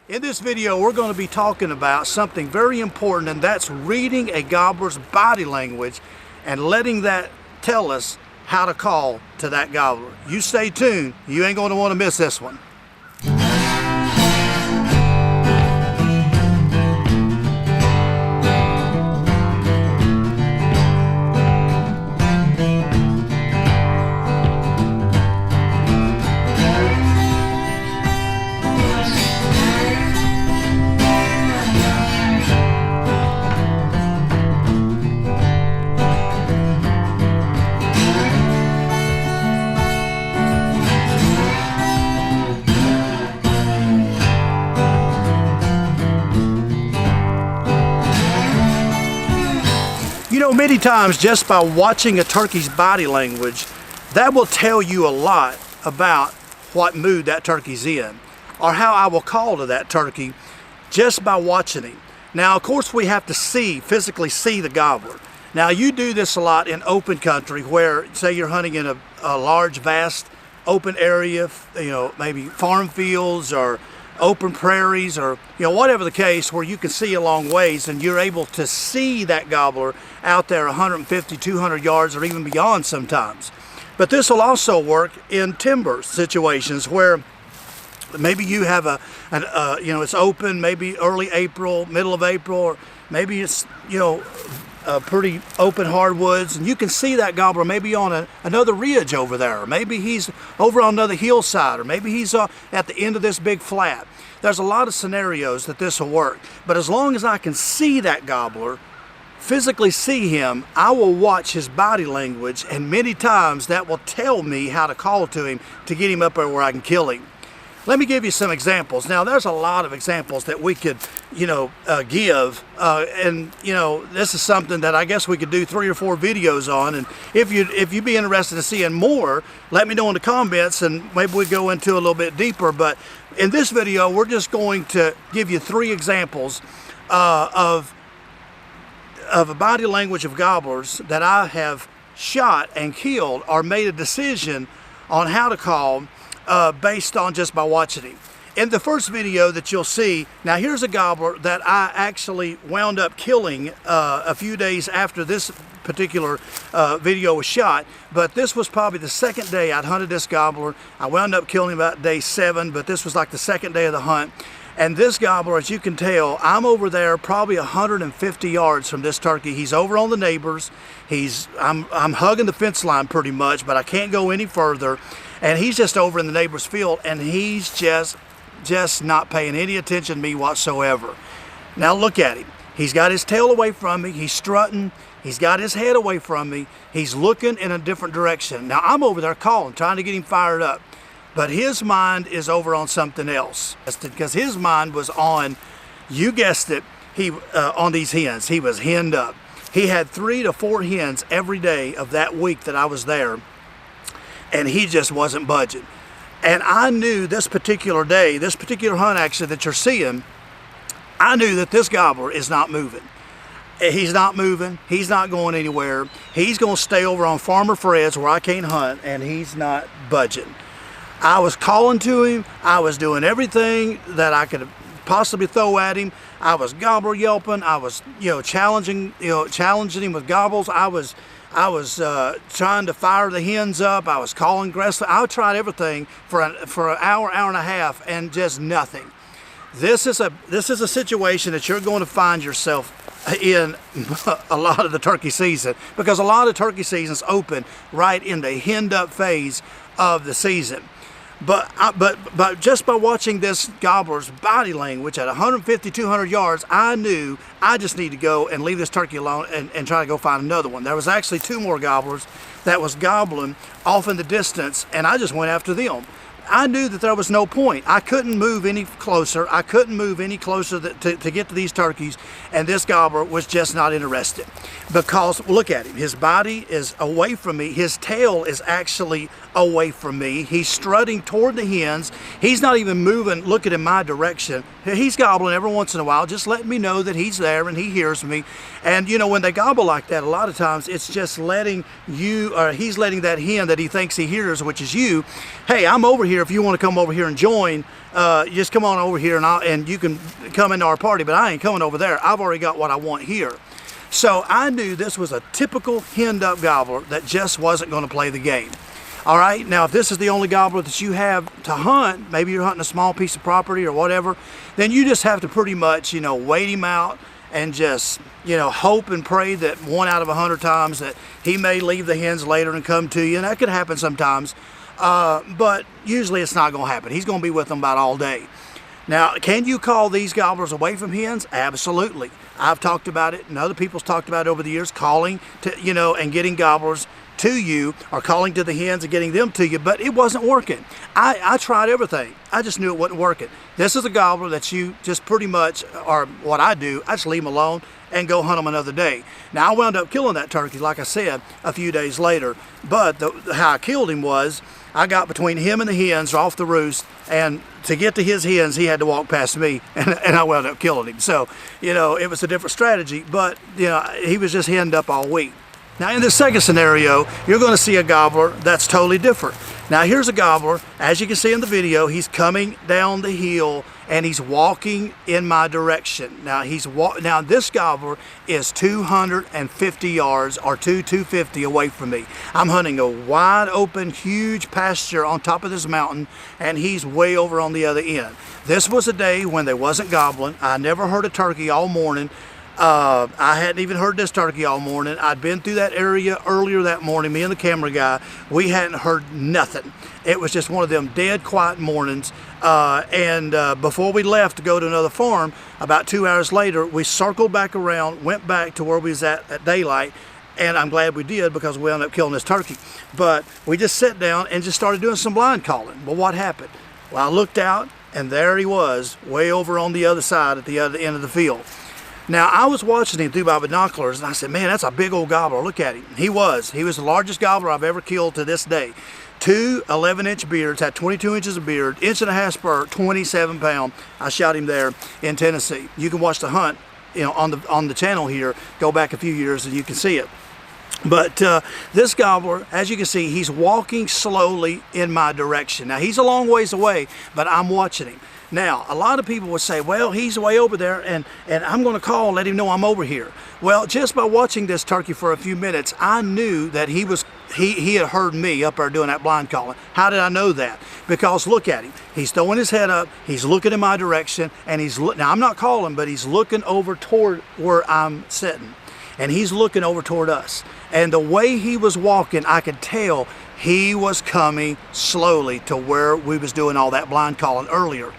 In this video, we're going to be talking about something very important, and that's reading a gobbler's body language and letting that tell us how to call to that gobbler. You stay tuned. You ain't going to want to miss this one. You know, many times just by watching a turkey's body language, that will tell you a lot about what mood that turkey's in, or how I will call to that turkey just by watching him. Now, of course, we have to physically see the gobbler. Now, you do this a lot in open country where, say you're hunting in a large, vast, open area, you know, maybe farm fields or open prairies, or whatever the case, where you can see a long ways and you're able to see that gobbler out there 150, 200 yards or even beyond sometimes. But this will also work in timber situations where maybe you have it's open, maybe early April, middle of April, or maybe it's pretty open hardwoods, and you can see that gobbler maybe on another ridge over there, or maybe he's over on another hillside, or maybe he's at the end of this big flat. There's a lot of scenarios that this will work, but as long as I can see that gobbler, physically see him, I will watch his body language, and many times that will tell me how to call to him to get him up there where I can kill him. Let me give you some examples. Now, there's a lot of examples that we could, give, and this is something that I guess we could do 3 or 4 videos on. And if you'd be interested in seeing more, let me know in the comments, and maybe we go into a little bit deeper. But in this video, we're just going to give you 3 examples of a body language of gobblers that I have shot and killed, or made a decision on how to call based on just by watching him. In the first video that you'll see, now here's a gobbler that I actually wound up killing a few days after this particular video was shot, but this was probably the second day I'd hunted this gobbler. I wound up killing him about day 7, but this was like the second day of the hunt. And this gobbler, as you can tell, I'm over there probably 150 yards from this turkey. He's over on the neighbors. I'm hugging the fence line pretty much, but I can't go any further. And he's just over in the neighbor's field, and he's just not paying any attention to me whatsoever. Now look at him. He's got his tail away from me. He's strutting. He's got his head away from me. He's looking in a different direction. Now I'm over there calling, trying to get him fired up. But his mind is over on something else, because his mind was on, you guessed it, on these hens. He was henned up. He had 3 to 4 hens every day of that week that I was there, and he just wasn't budging. And I knew this particular day, this particular hunt actually that you're seeing, I knew that this gobbler is not moving. He's not moving. He's not going anywhere. He's going to stay over on Farmer Fred's where I can't hunt, and he's not budging. I was calling to him. I was doing everything that I could possibly throw at him. I was gobbler yelping. I was, challenging him with gobbles. I was trying to fire the hens up. I was calling aggressively. I tried everything for an hour, hour and a half, and just nothing. This is a situation that you're going to find yourself in a lot of the turkey season, because a lot of turkey seasons open right in the henned up phase of the season. But just by watching this gobbler's body language at 150, 200 yards, I knew I just need to go and leave this turkey alone and try to go find another one. There was actually 2 more gobblers that was gobbling off in the distance, and I just went after them. I knew that there was no point. I couldn't move any closer. I couldn't move any closer to get to these turkeys, and this gobbler was just not interested. Because, look at him. His body is away from me. His tail is actually away from me. He's strutting toward the hens. He's not even moving, looking in my direction. He's gobbling every once in a while, just letting me know that he's there and he hears me. And, when they gobble like that, a lot of times it's just letting you, or he's letting that hen that he thinks he hears, which is you, hey, I'm over here here, if you want to come over here and join, you just come on over here and you can come into our party, but I ain't coming over there. I've already got what I want here. So I knew this was a typical henned-up gobbler that just wasn't going to play the game. All right, now if this is the only gobbler that you have to hunt, maybe you're hunting a small piece of property or whatever, then you just have to pretty much, you know, wait him out and just, you know, hope and pray that 1 out of 100 times that he may leave the hens later and come to you, and that could happen sometimes, but usually it's not going to happen. He's going to be with them about all day. Now, can you call these gobblers away from hens? Absolutely. I've talked about it, and other people's talked about it over the years, calling to, you know, and getting gobblers to you, or calling to the hens and getting them to you, but it wasn't working. I tried everything. I just knew it wasn't working. This is a gobbler that you just pretty much, or what I do, I just leave them alone and go hunt them another day. Now, I wound up killing that turkey, like I said, a few days later, but how I killed him was, I got between him and the hens off the roost, and to get to his hens, he had to walk past me, and I wound up killing him. So, you know, it was a different strategy, but, you know, he was just henned up all week. Now, in the second scenario, you're going to see a gobbler that's totally different. Now, here's a gobbler. As you can see in the video, he's coming down the hill, and he's walking in my direction. Now, now this gobbler is 250 yards or 250 away from me. I'm hunting a wide open, huge pasture on top of this mountain, and he's way over on the other end. This was a day when they wasn't gobbling. I never heard a turkey all morning. I hadn't even heard this turkey all morning. I'd been through that area earlier that morning, me and the camera guy. We hadn't heard nothing. It was just one of them dead quiet mornings. Before we left to go to another farm, about 2 hours later, we circled back around, went back to where we was at daylight, and I'm glad we did because we ended up killing this turkey. But we just sat down and just started doing some blind calling. Well, what happened? Well, I looked out, and there he was, way over on the other side at the other end of the field. Now, I was watching him through my binoculars, and I said, man, that's a big old gobbler. Look at him. He was the largest gobbler I've ever killed to this day. 2 11-inch beards, had 22 inches of beard, 1.5-inch spur, 27 pound. I shot him there in Tennessee. You can watch the hunt, you know, on the channel here. Go back a few years and you can see it. But this gobbler, as you can see, he's walking slowly in my direction. Now, he's a long ways away, but I'm watching him. Now, a lot of people would say, well, he's way over there, and I'm going to call and let him know I'm over here. Well, just by watching this turkey for a few minutes, I knew that he had heard me up there doing that blind calling. How did I know that? Because look at him. He's throwing his head up, he's looking in my direction, and now I'm not calling, but he's looking over toward where I'm sitting. And he's looking over toward us. And the way he was walking, I could tell he was coming slowly to where we was doing all that blind calling earlier.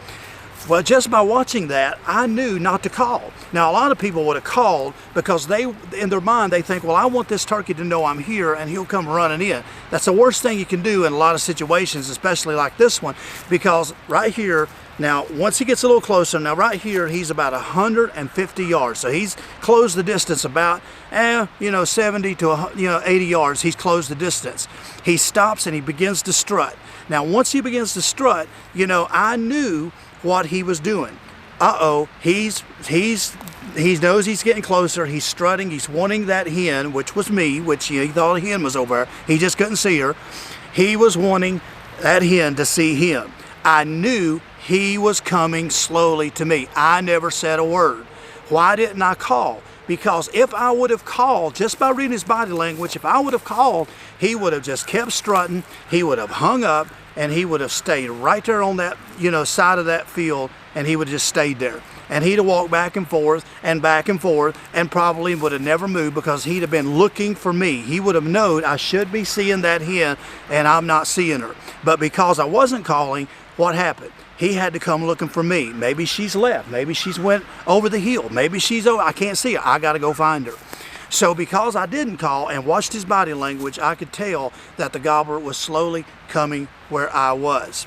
Well, just by watching that, I knew not to call. Now, a lot of people would have called because in their mind, they think, well, I want this turkey to know I'm here and he'll come running in. That's the worst thing you can do in a lot of situations, especially like this one, because right here, now, once he gets a little closer, now right here, he's about 150 yards. So he's closed the distance about, 70 to 80 yards. He's closed the distance. He stops and he begins to strut. Now, once he begins to strut, I knew what he was doing. He knows he's getting closer. He's strutting. He's wanting that hen, which was me, which he thought a hen was over there. He just couldn't see her. He was wanting that hen to see him. I knew he was coming slowly to me. I never said a word. Why didn't I call? Because if I would have called, just by reading his body language, if I would have called, he would have just kept strutting. He would have hung up, and he would have stayed right there on that, side of that field, and he would have just stayed there. And he'd have walked back and forth, and probably would have never moved because he'd have been looking for me. He would have known I should be seeing that hen, and I'm not seeing her. But because I wasn't calling, what happened? He had to come looking for me. Maybe she's left. Maybe she's went over the hill. Maybe she's over. I can't see her. I got to go find her. So because I didn't call and watched his body language, I could tell that the gobbler was slowly coming where I was.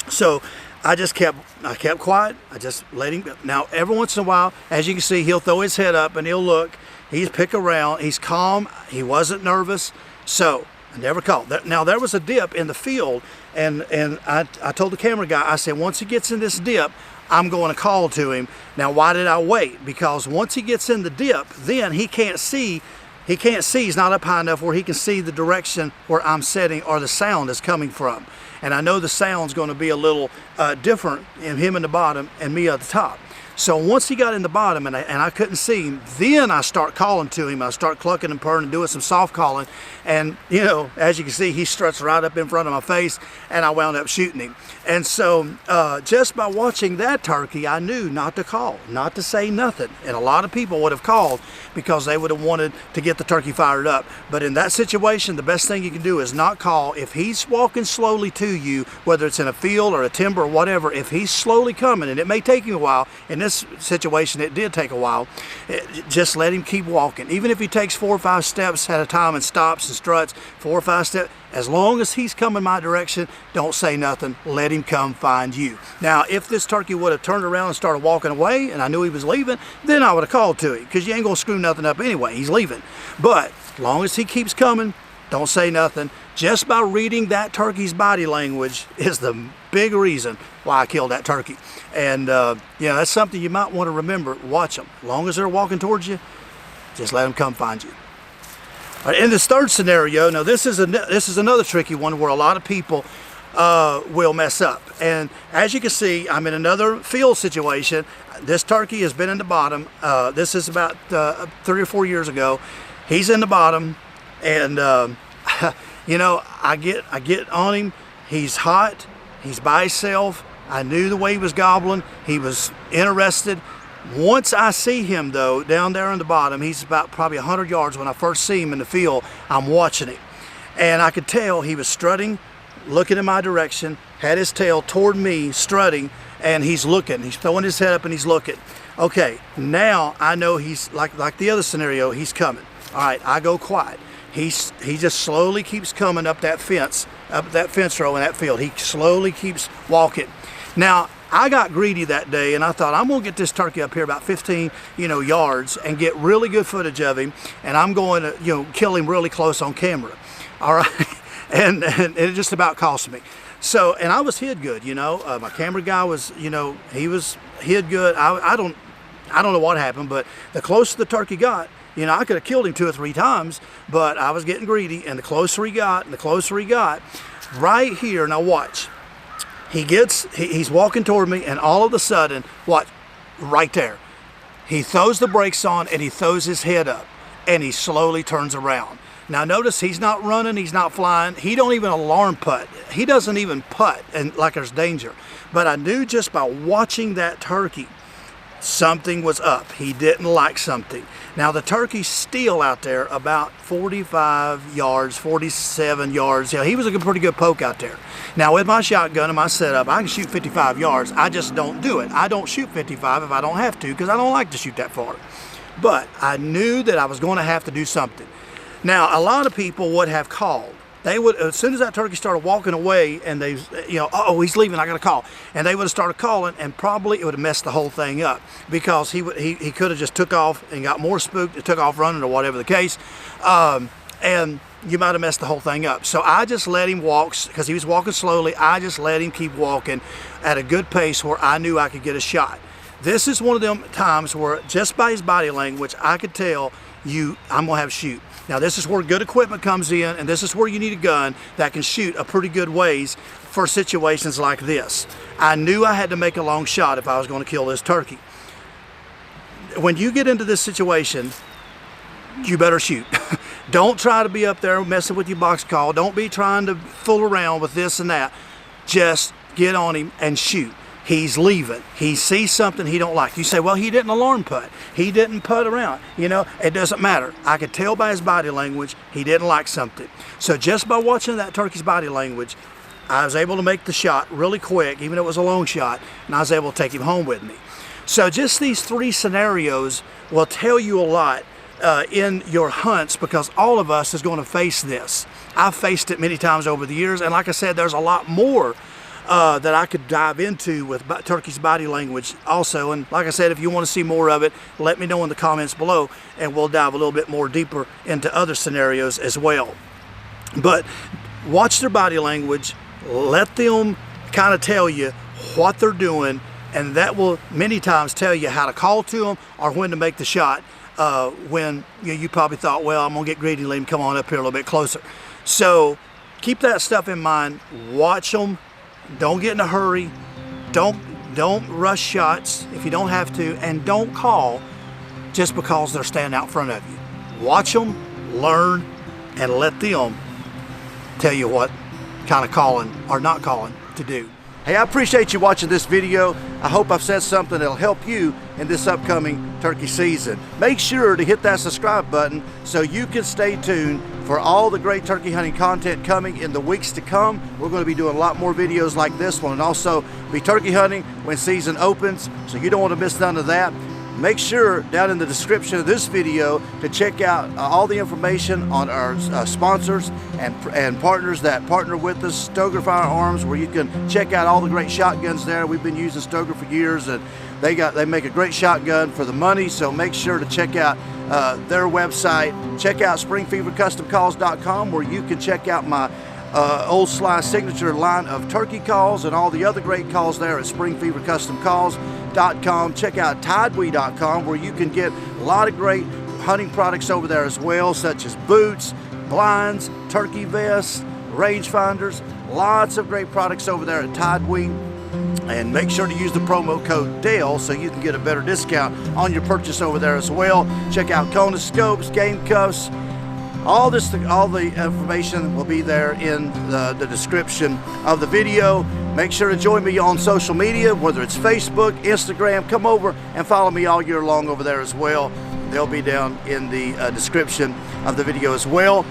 So I kept quiet. I just let him go. Now, every once in a while, as you can see, he'll throw his head up and he'll look. He's pick around. He's calm. He wasn't nervous. So I never called. Now, there was a dip in the field, and I told the camera guy, I said, once he gets in this dip, I'm going to call to him. Now, why did I wait? Because once he gets in the dip, then he can't see. He's not up high enough where he can see the direction where I'm sitting or the sound is coming from. and I know the sound's going to be a little different in him in the bottom and me at the top. So once he got in the bottom and I couldn't see him, then I start calling to him. I start clucking and purring and doing some soft calling. And, you know, as you can see, he struts right up in front of my face, and I wound up shooting him. And so just by watching that turkey, I knew not to call, not to say nothing. And a lot of people would have called because they would have wanted to get the turkey fired up. But in that situation, the best thing you can do is not call. If he's walking slowly to you, whether it's in a field or a timber or whatever, if he's slowly coming, and it may take you a while, in this situation it did take a while, just let him keep walking. Even if he takes 4 or 5 steps at a time and stops and struts 4 or 5 steps, as long as he's coming my direction, don't say nothing, let him come find you. Now, if this turkey would have turned around and started walking away and I knew he was leaving, then I would have called to him, because you ain't gonna screw nothing up anyway, he's leaving. But as long as he keeps coming, don't say nothing. Just by reading that turkey's body language is the big reason why I killed that turkey. And yeah, that's something you might want to remember. Watch them. As long as they're walking towards you, just let them come find you. All right, in this third scenario, now this is another tricky one where a lot of people will mess up. And as you can see, I'm in another field situation. This turkey has been in the bottom. This is about 3 or 4 years ago. He's in the bottom, and you know, I get on him. He's hot. He's by himself. I knew the way he was gobbling. He was interested. Once I see him though, down there in the bottom, he's about probably 100 yards. When I first see him in the field, I'm watching him. And I could tell he was strutting, looking in my direction, had his tail toward me, strutting, and he's looking. He's throwing his head up and he's looking. Okay, now I know he's, like the other scenario, he's coming. All right, I go quiet. He just slowly keeps coming up that fence row in that field. He slowly keeps walking. Now, I got greedy that day, and I thought, I'm gonna get this turkey up here about 15, yards and get really good footage of him, and I'm going to, kill him really close on camera. All right, and it just about cost me. So, and I was hid good, my camera guy was, he was hid good. I don't know what happened, but the closer the turkey got, I could have killed him 2 or 3 times, but I was getting greedy, and the closer he got, right here, now watch. He's walking toward me, and all of a sudden, watch, right there, he throws the brakes on and he throws his head up, and he slowly turns around. Now notice he's not running, he's not flying, he don't even alarm putt. He doesn't even putt and like there's danger. But I knew just by watching that turkey, something was up. He didn't like something. Now the turkey's still out there about 45 yards, 47 yards. Yeah, he was a pretty good poke out there. Now with my shotgun and my setup, I can shoot 55 yards. I just don't do it. I don't shoot 55 if I don't have to, because I don't like to shoot that far. But I knew that I was going to have to do something. Now a lot of people would have called. They would, as soon as that turkey started walking away and they, oh, he's leaving, I got to call. And they would have started calling, and probably it would have messed the whole thing up, because he could have just took off and got more spooked, took off running or whatever the case. And you might have messed the whole thing up. So I just let him walk, because he was walking slowly. I just let him keep walking at a good pace where I knew I could get a shot. This is one of them times where just by his body language, I could tell I'm gonna have to shoot. Now this is where good equipment comes in, and this is where you need a gun that can shoot a pretty good ways for situations like this. I knew I had to make a long shot if I was going to kill this turkey. When you get into this situation, you better shoot. Don't try to be up there messing with your box call. Don't be trying to fool around with this and that. Just get on him and shoot. He's leaving. He sees something he don't like. You say, well, he didn't alarm putt. He didn't putt around. It doesn't matter. I could tell by his body language he didn't like something. So just by watching that turkey's body language, I was able to make the shot really quick, even though it was a long shot, and I was able to take him home with me. So just these 3 scenarios will tell you a lot in your hunts, because all of us is going to face this. I've faced it many times over the years, and like I said, there's a lot more that I could dive into with turkey's body language also. And like I said, if you want to see more of it, let me know in the comments below, and we'll dive a little bit more deeper into other scenarios as well. But watch their body language, let them kind of tell you what they're doing, and that will many times tell you how to call to them or when to make the shot, when you probably thought, well, I'm gonna get greedy and let him come on up here a little bit closer. So keep that stuff in mind. Watch them. Don't get in a hurry. Don't rush shots if you don't have to, and don't call just because they're standing out front of you. Watch them, learn, and let them tell you what kind of calling or not calling to do. Hey, I appreciate you watching this video. I hope I've said something that'll help you in this upcoming turkey season. Make sure to hit that subscribe button so you can stay tuned for all the great turkey hunting content coming in the weeks to come. We're going to be doing a lot more videos like this one, and also be turkey hunting when season opens, so you don't want to miss none of that. Make sure down in the description of this video to check out all the information on our sponsors and partners that partner with us, Stoeger Firearms, where you can check out all the great shotguns there. We've been using Stoeger for years, and they make a great shotgun for the money, so make sure to check out their website. Check out springfevercustomcalls.com, where you can check out my Old Sly signature line of turkey calls and all the other great calls there at springfevercustomcalls.com. Check out Tidewe.com, where you can get a lot of great hunting products over there as well, such as boots, blinds, turkey vests, rangefinders. Lots of great products over there at Tidewe. And make sure to use the promo code DALE so you can get a better discount on your purchase over there as well. Check out Kona Scopes, GameCuffs. All the information will be there in the description of the video. Make sure to join me on social media, whether it's Facebook, Instagram. Come over and follow me all year long over there as well. They'll be down in the description of the video as well.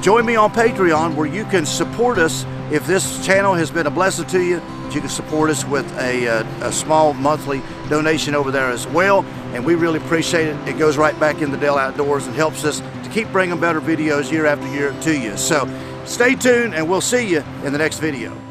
Join me on Patreon, where you can support us. If this channel has been a blessing to you, you can support us with a small monthly donation over there as well, and we really appreciate it. It goes right back in the Dale Outdoors and helps us to keep bringing better videos year after year to you. So stay tuned, and we'll see you in the next video.